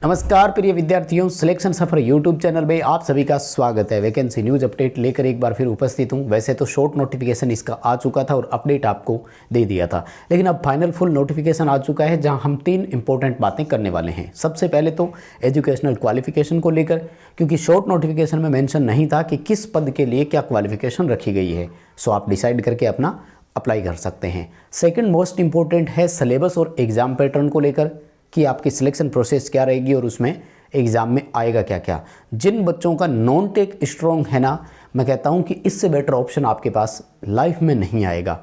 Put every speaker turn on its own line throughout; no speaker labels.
नमस्कार प्रिय विद्यार्थियों, सिलेक्शन सफर यूट्यूब चैनल में आप सभी का स्वागत है। वैकेंसी न्यूज़ अपडेट लेकर एक बार फिर उपस्थित हूं। वैसे तो शॉर्ट नोटिफिकेशन इसका आ चुका था और अपडेट आपको दे दिया था, लेकिन अब फाइनल फुल नोटिफिकेशन आ चुका है जहां हम 3 इंपॉर्टेंट बातें करने वाले हैं। सबसे पहले तो एजुकेशनल क्वालिफिकेशन को लेकर, क्योंकि शॉर्ट नोटिफिकेशन में मेंशन नहीं था कि किस पद के लिए क्या क्वालिफिकेशन रखी गई है, सो आप डिसाइड करके अपना अप्लाई कर सकते हैं। सेकेंड मोस्ट इंपॉर्टेंट है सिलेबस और एग्ज़ाम पैटर्न को लेकर कि आपकी सिलेक्शन प्रोसेस क्या रहेगी और उसमें एग्ज़ाम में आएगा क्या क्या। जिन बच्चों का नॉन टेक स्ट्रॉन्ग है ना, मैं कहता हूं कि इससे बेटर ऑप्शन आपके पास लाइफ में नहीं आएगा।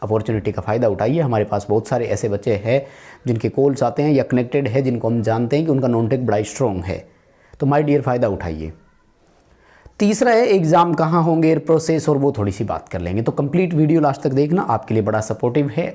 अपॉर्चुनिटी का फ़ायदा उठाइए। हमारे पास बहुत सारे ऐसे बच्चे हैं जिनके कॉल्स आते हैं या कनेक्टेड है, जिनको हम जानते हैं कि उनका नॉन टेक बड़ा स्ट्रॉन्ग है। तो माय डियर, फ़ायदा उठाइए। तीसरा है एग्ज़ाम कहाँ होंगे, प्रोसेस, और वो थोड़ी सी बात कर लेंगे। तो कंप्लीट वीडियो लास्ट तक देखना, आपके लिए बड़ा सपोर्टिव है,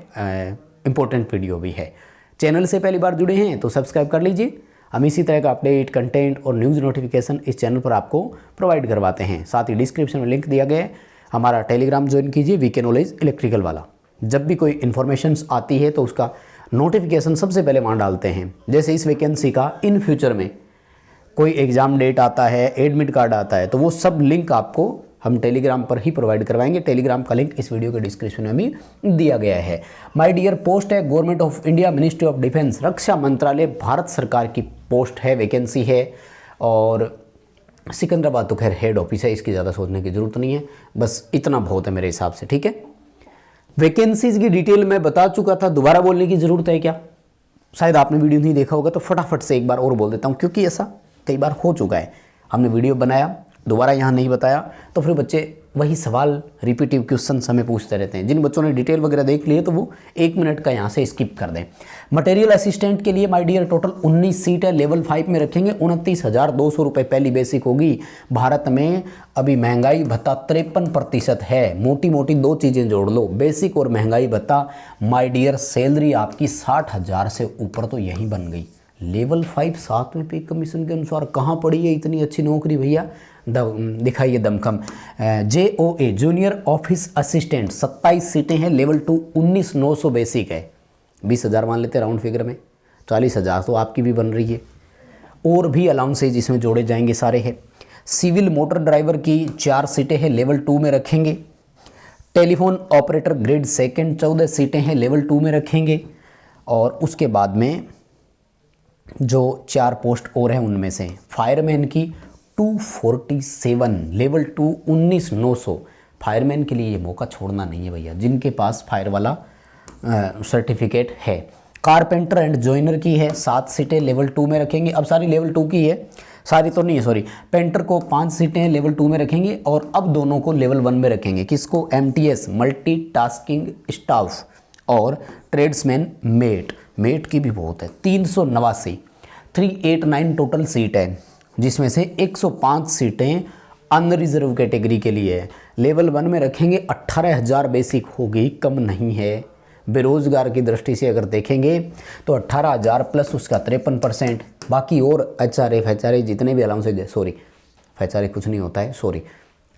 इंपॉर्टेंट वीडियो भी है। चैनल से पहली बार जुड़े हैं तो सब्सक्राइब कर लीजिए। हम इसी तरह का अपडेट, कंटेंट और न्यूज़ नोटिफिकेशन इस चैनल पर आपको प्रोवाइड करवाते हैं। साथ ही डिस्क्रिप्शन में लिंक दिया गया है, हमारा टेलीग्राम ज्वाइन कीजिए, वीके नॉलेज इलेक्ट्रिकल वाला। जब भी कोई इन्फॉर्मेशंस आती है तो उसका नोटिफिकेशन सबसे पहले वहाँ डालते हैं। जैसे इस वैकेंसी का इन फ्यूचर में कोई एग्ज़ाम डेट आता है, एडमिट कार्ड आता है, तो वो सब लिंक आपको हम टेलीग्राम पर ही प्रोवाइड करवाएंगे। टेलीग्राम का लिंक इस वीडियो के डिस्क्रिप्शन में भी दिया गया है। माय डियर, पोस्ट है government of India, ministry of defence, रक्षा मंत्रालय, भारत सरकार की पोस्ट है, वैकेंसी है। और सिकंदराबाद तो खैर हेड ऑफिस है, इसकी ज़्यादा सोचने की ज़रूरत नहीं है, बस इतना बहुत है मेरे हिसाब से। ठीक है, वैकेंसीज़ की डिटेल मैं बता चुका था, दोबारा बोलने की ज़रूरत है क्या? शायद आपने वीडियो नहीं देखा होगा, तो फटाफट से एक बार और बोल देता हूँ, क्योंकि ऐसा कई बार हो चुका है। हमने वीडियो बनाया, दोबारा यहाँ नहीं बताया, तो फिर बच्चे वही सवाल, रिपीटिव क्वेश्चन हमें पूछते रहते हैं। जिन बच्चों ने डिटेल वगैरह देख लिए तो वो 1 मिनट का यहाँ से स्किप कर दें। मटेरियल असिस्टेंट के लिए माय डियर टोटल 19 सीट है, लेवल 5 में रखेंगे। 29,200 रुपये पहली बेसिक होगी। भारत में अभी महंगाई भत्ता 53% है। मोटी मोटी 2 चीज़ें जोड़ लो, बेसिक और महंगाई भत्ता। माय डियर, सैलरी आपकी 60,000 से ऊपर तो यहीं बन गई। लेवल 5 7वें पे कमीशन के अनुसार कहाँ पड़ी है इतनी अच्छी नौकरी भैया? दिखाइए दमखम। JOA जूनियर ऑफिस असिस्टेंट 27 सीटें हैं, लेवल 2 19,900 बेसिक है। 20,000 मान लेते हैं राउंड फिगर में, 40,000 तो आपकी भी बन रही है। और भी अलाउंसेज इसमें जोड़े जाएंगे, सारे हैं। सिविल मोटर ड्राइवर की 4 सीटें हैं, लेवल 2 में रखेंगे। टेलीफोन ऑपरेटर ग्रेड 2 14 सीटें हैं, लेवल 2 में रखेंगे। और उसके बाद में जो 4 पोस्ट और हैं उनमें से फायरमैन की 247, लेवल 2 19,900। फायरमैन के लिए ये मौका छोड़ना नहीं है भैया, जिनके पास फायर वाला सर्टिफिकेट है। कारपेंटर एंड जॉइनर की है 7 सीटें, लेवल 2 में रखेंगे। अब सारी लेवल 2 की है, सारी तो नहीं है, सॉरी। पेंटर को 5 सीटें लेवल 2 में रखेंगे और अब दोनों को लेवल 1 में रखेंगे। किसको? MTS मल्टीटास्किंग स्टाफ और ट्रेड्समैन मेट की भी बहुत है। 389 389 टोटल सीट है, जिसमें से 105 सीटें अनरिजर्व कैटेगरी के लिए है। लेवल 1 में रखेंगे। 18,000 बेसिक होगी, कम नहीं है। बेरोजगार की दृष्टि से अगर देखेंगे तो 18,000 प्लस उसका 53%। बाकी और HRA जितने भी अलाउंसेज है, सॉरी HRA कुछ नहीं होता है, सॉरी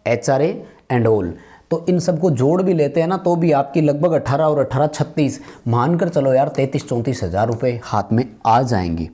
HRA एंड ऑल, तो इन सबको जोड़ भी लेते हैं ना, तो भी आपकी लगभग 18 और 18 36 मानकर चलो यार, 33-34,000 रुपये हाथ में आ जाएंगी।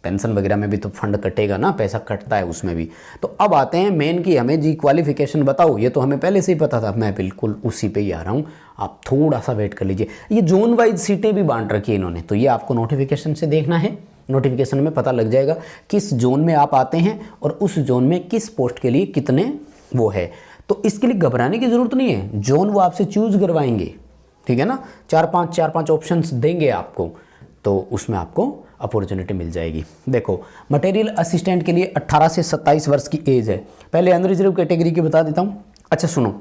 पेंशन वगैरह में भी तो फंड कटेगा ना, पैसा कटता है उसमें भी। तो अब आते हैं मेन की, हमें जी क्वालिफिकेशन बताओ। ये तो हमें पहले से ही पता था, मैं बिल्कुल उसी पे ही आ रहा हूँ, आप थोड़ा सा वेट कर लीजिए। ये जोन वाइज सीटें भी बांट रखी है इन्होंने, तो ये आपको नोटिफिकेशन से देखना है। नोटिफिकेशन में पता लग जाएगा किस जोन में आप आते हैं और उस जोन में किस पोस्ट के लिए कितने वो है। तो इसके लिए घबराने की ज़रूरत नहीं है, जोन वो आपसे चूज़ करवाएंगे, ठीक है ना। 4-5 ऑप्शंस देंगे आपको, तो उसमें आपको अपॉर्चुनिटी मिल जाएगी। देखो, मटेरियल असिस्टेंट के लिए 18 से 27 वर्ष की एज है। पहले अनरिजर्व कैटेगरी की बता देता हूँ। अच्छा सुनो,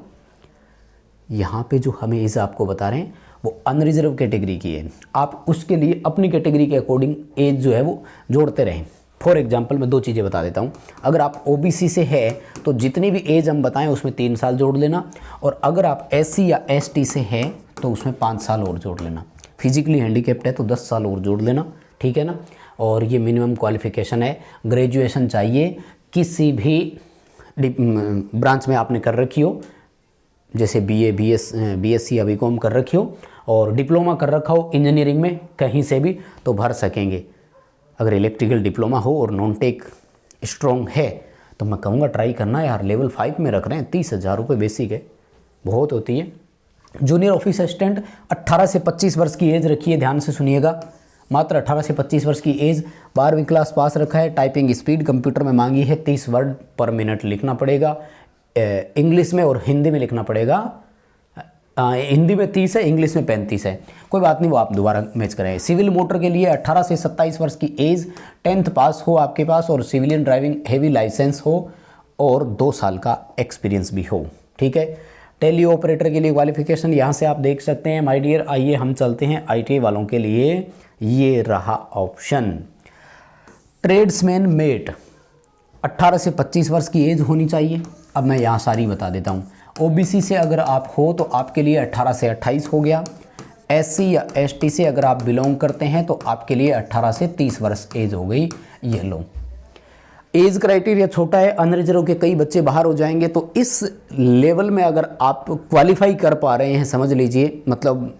यहाँ पे जो हमें एज आपको बता रहे हैं वो अनरिजर्व कैटेगरी की है। आप उसके लिए अपनी कैटेगरी के अकॉर्डिंग एज जो है वो जोड़ते रहें। फॉर एग्जाम्पल मैं 2 चीज़ें बता देता हूँ। अगर आप OBC से है तो जितनी भी एज हम बताएं उसमें 3 साल जोड़ लेना, और अगर आप SC या ST से है तो उसमें 5 साल और जोड़ लेना। फिजिकली हैंडीकैप्ड है तो 10 साल और जोड़ लेना, ठीक है ना। और ये मिनिमम क्वालिफिकेशन है, ग्रेजुएशन चाहिए, किसी भी ब्रांच में आपने कर रखी हो, जैसे BA BSc या BCom कर रखी हो, और डिप्लोमा कर रखा हो इंजीनियरिंग में कहीं से भी, तो भर सकेंगे। अगर इलेक्ट्रिकल डिप्लोमा हो और नॉन टेक स्ट्रॉन्ग है तो मैं कहूँगा ट्राई करना यार। लेवल 5 में रख रहे हैं, 30,000 रुपये बेसिक है, बहुत होती है। जूनियर ऑफिस असिस्टेंट 18 से 25 वर्ष की एज रखी है, ध्यान से सुनिएगा, मात्र 18 से 25 वर्ष की एज, 12वीं क्लास पास रखा है। टाइपिंग स्पीड कंप्यूटर में मांगी है 30 वर्ड पर मिनट लिखना पड़ेगा, इंग्लिश में और हिंदी में लिखना पड़ेगा। हिंदी में 30 है, इंग्लिश में 35 है, कोई बात नहीं, वो आप दोबारा मैच करें। सिविल मोटर के लिए 18 से 27 वर्ष की एज, 10th पास हो आपके पास और सिविलियन ड्राइविंग हेवी लाइसेंस हो और 2 साल का एक्सपीरियंस भी हो, ठीक है। टेली ऑपरेटर के लिए क्वालिफिकेशन यहाँ से आप देख सकते हैं माय डियर। आइए हम चलते हैं ITI वालों के लिए, ये रहा ऑप्शन। ट्रेड्समैन मेट 18 से 25 वर्ष की एज होनी चाहिए। अब मैं यहाँ सारी बता देता हूँ। OBC से अगर आप हो तो आपके लिए 18 से 28 हो गया। SC या ST से अगर आप बिलोंग करते हैं तो आपके लिए 18 से 30 वर्ष एज हो गई। ये लो, एज क्राइटेरिया छोटा है, अनरिजर्व के कई बच्चे बाहर हो जाएंगे। तो इस लेवल में अगर आप क्वालिफाई कर पा रहे हैं, समझ लीजिए, मतलब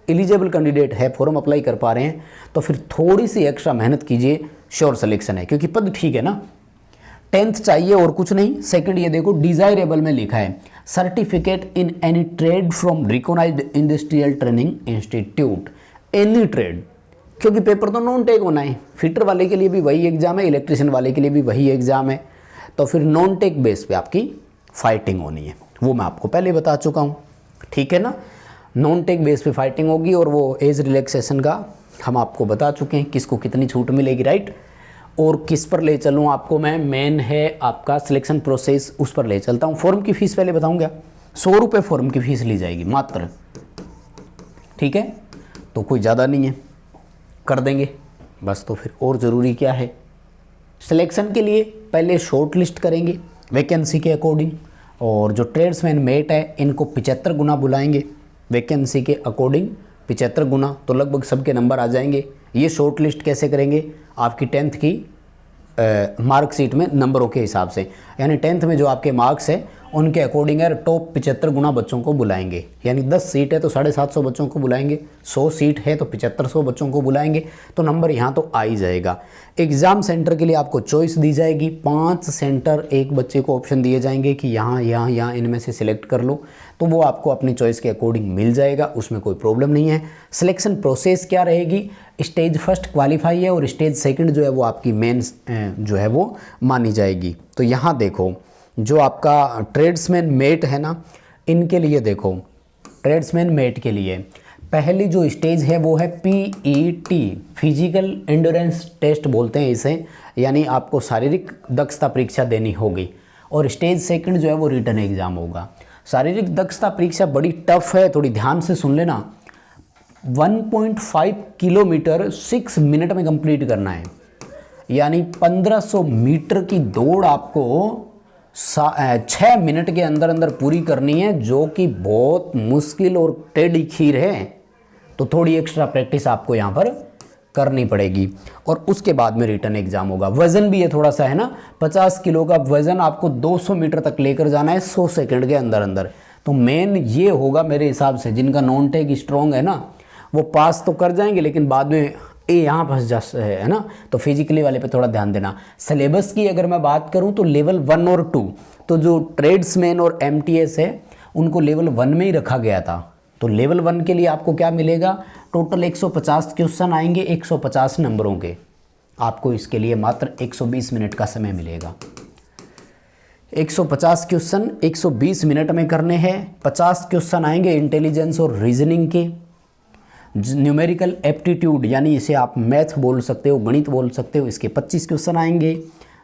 एलिजिबल कैंडिडेट है, फॉर्म अप्लाई कर पा रहे हैं, तो फिर थोड़ी सी एक्स्ट्रा मेहनत कीजिए, श्योर सिलेक्शन है, क्योंकि पद ठीक है ना। 10th चाहिए और कुछ नहीं। सेकंड ये देखो, डिजायरेबल में लिखा है certificate in any trade from recognised industrial training institute, any trade, क्योंकि पेपर तो नॉन टेक होना है। फिटर वाले के लिए भी वही एग्जाम है, इलेक्ट्रिशियन वाले के लिए भी वही एग्जाम है, तो फिर नॉन टेक बेस पे आपकी फाइटिंग होनी है, वो मैं आपको पहले बता चुका हूँ, ठीक है ना। नॉन टेक बेस पे फाइटिंग होगी और वो एज रिलैक्सेशन का हम आपको बता चुके हैं, किसको कितनी छूट मिलेगी, राइट। और किस पर ले चलूँ आपको मैं, मेन है आपका सिलेक्शन प्रोसेस, उस पर ले चलता हूँ। फॉर्म की फ़ीस पहले बताऊँगा, 100 रुपये फॉर्म की फ़ीस ली जाएगी मात्र, ठीक है, तो कोई ज़्यादा नहीं है, कर देंगे बस। तो फिर और ज़रूरी क्या है, सिलेक्शन के लिए पहले शॉर्ट लिस्ट करेंगे वैकेंसी के अकॉर्डिंग, और जो ट्रेड्समैन मेट है इनको 75 गुना बुलाएंगे वैकेंसी के अकॉर्डिंग, 75 गुना, तो लगभग सबके नंबर आ जाएंगे। ये शॉर्ट लिस्ट कैसे करेंगे, आपकी 10th की मार्कशीट में नंबरों के हिसाब से, यानी 10th में जो आपके मार्क्स है उनके अकॉर्डिंग है, टॉप 75 गुना बच्चों को बुलाएंगे। यानी 10 सीट है तो 750 बच्चों को बुलाएंगे, 100 सीट है तो 7500 बच्चों को बुलाएंगे, तो नंबर यहाँ तो आ ही जाएगा। एग्ज़ाम सेंटर के लिए आपको चॉइस दी जाएगी, 5 सेंटर एक बच्चे को ऑप्शन दिए जाएंगे कि यहाँ यहाँ यहाँ इनमें से सिलेक्ट कर लो, तो वो आपको अपनी चॉइस के अकॉर्डिंग मिल जाएगा, उसमें कोई प्रॉब्लम नहीं है। सिलेक्शन प्रोसेस क्या रहेगी, स्टेज फर्स्ट क्वालिफाई है और स्टेज सेकंड जो है वो आपकी मेन जो है वो मानी जाएगी। तो यहाँ देखो, जो आपका ट्रेड्समैन मेट है ना, इनके लिए देखो, ट्रेड्समैन मेट के लिए पहली जो स्टेज है वो है PET, फिजिकल एंड्योरेंस टेस्ट बोलते हैं इसे, यानी आपको शारीरिक दक्षता परीक्षा देनी होगी। और स्टेज सेकंड जो है वो रिटन एग्जाम होगा। शारीरिक दक्षता परीक्षा बड़ी टफ है, थोड़ी ध्यान से सुन लेना। 1.5 किलोमीटर 6 मिनट में कंप्लीट करना है, यानी 1500 मीटर की दौड़ आपको 6 मिनट के अंदर अंदर पूरी करनी है, जो कि बहुत मुश्किल और टेढ़ी खीर है। तो थोड़ी एक्स्ट्रा प्रैक्टिस आपको यहाँ पर करनी पड़ेगी। और उसके बाद में रिटन एग्जाम होगा। वजन भी ये थोड़ा सा है ना, 50 किलो का वजन आपको 200 मीटर तक लेकर जाना है 100 सेकंड के अंदर अंदर। तो मेन ये होगा मेरे हिसाब से, जिनका नॉन टेक स्ट्रॉन्ग है ना, वो पास तो कर जाएंगे, लेकिन बाद में ये यहाँ फंस जा है ना, तो फिजिकली वाले पे थोड़ा ध्यान देना। सिलेबस की अगर मैं बात करूँ तो लेवल 1 और 2, तो जो ट्रेड्समैन और MTS है उनको लेवल 1 में ही रखा गया था। तो लेवल 1 के लिए आपको क्या मिलेगा, टोटल 150 क्वेश्चन आएंगे 150 नंबरों के। आपको इसके लिए मात्र 120 मिनट का समय मिलेगा। 150 क्वेश्चन 120 मिनट में करने हैं। 50 क्वेश्चन आएंगे इंटेलिजेंस और रीजनिंग के। न्यूमेरिकल एप्टीट्यूड, यानी इसे आप मैथ बोल सकते हो, गणित बोल सकते हो, इसके 25 क्वेश्चन आएंगे।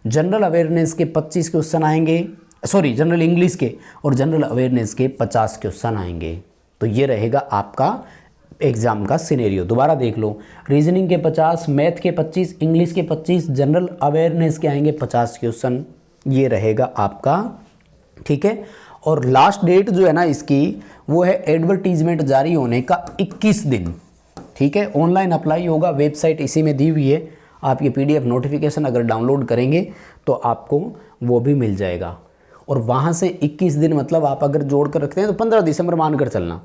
जनरल अवेयरनेस के 25 क्वेश्चन आएंगे, जनरल इंग्लिश के और जनरल अवेयरनेस के 50 क्वेश्चन आएंगे। तो ये रहेगा आपका एग्ज़ाम का सिनेरियो। दोबारा देख लो, रीजनिंग के 50, मैथ के 25, इंग्लिश के 25, जनरल अवेयरनेस के आएंगे 50 क्वेश्चन। ये रहेगा आपका, ठीक है। और लास्ट डेट जो है ना इसकी, वो है एडवर्टीजमेंट जारी होने का 21 दिन, ठीक है। ऑनलाइन अप्लाई होगा, वेबसाइट इसी में दी हुई है। आप ये PDF नोटिफिकेशन अगर डाउनलोड करेंगे तो आपको वो भी मिल जाएगा। और वहाँ से 21 दिन मतलब आप अगर जोड़ कर रखते हैं तो 15 दिसंबर मान कर चलना।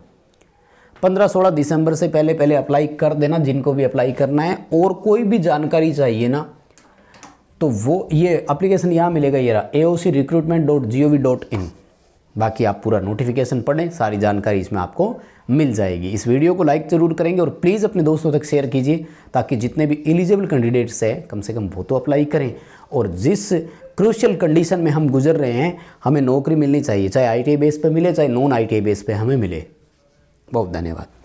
15-16 दिसंबर से पहले पहले अप्लाई कर देना जिनको भी अप्लाई करना है। और कोई भी जानकारी चाहिए ना तो वो ये एप्लीकेशन यहाँ मिलेगा, ये रहा aocrecruitment.gov.in। बाकी आप पूरा नोटिफिकेशन पढ़ें, सारी जानकारी इसमें आपको मिल जाएगी। इस वीडियो को लाइक ज़रूर करेंगे और प्लीज़ अपने दोस्तों तक शेयर कीजिए ताकि जितने भी एलिजिबल कैंडिडेट्स हैं कम से कम वो तो अप्लाई करें। और जिस क्रूशियल कंडीशन में हम गुजर रहे हैं, हमें नौकरी मिलनी चाहिए, चाहे ITI बेस पे मिले चाहे नॉन ITI बेस पे हमें मिले। बहुत धन्यवाद।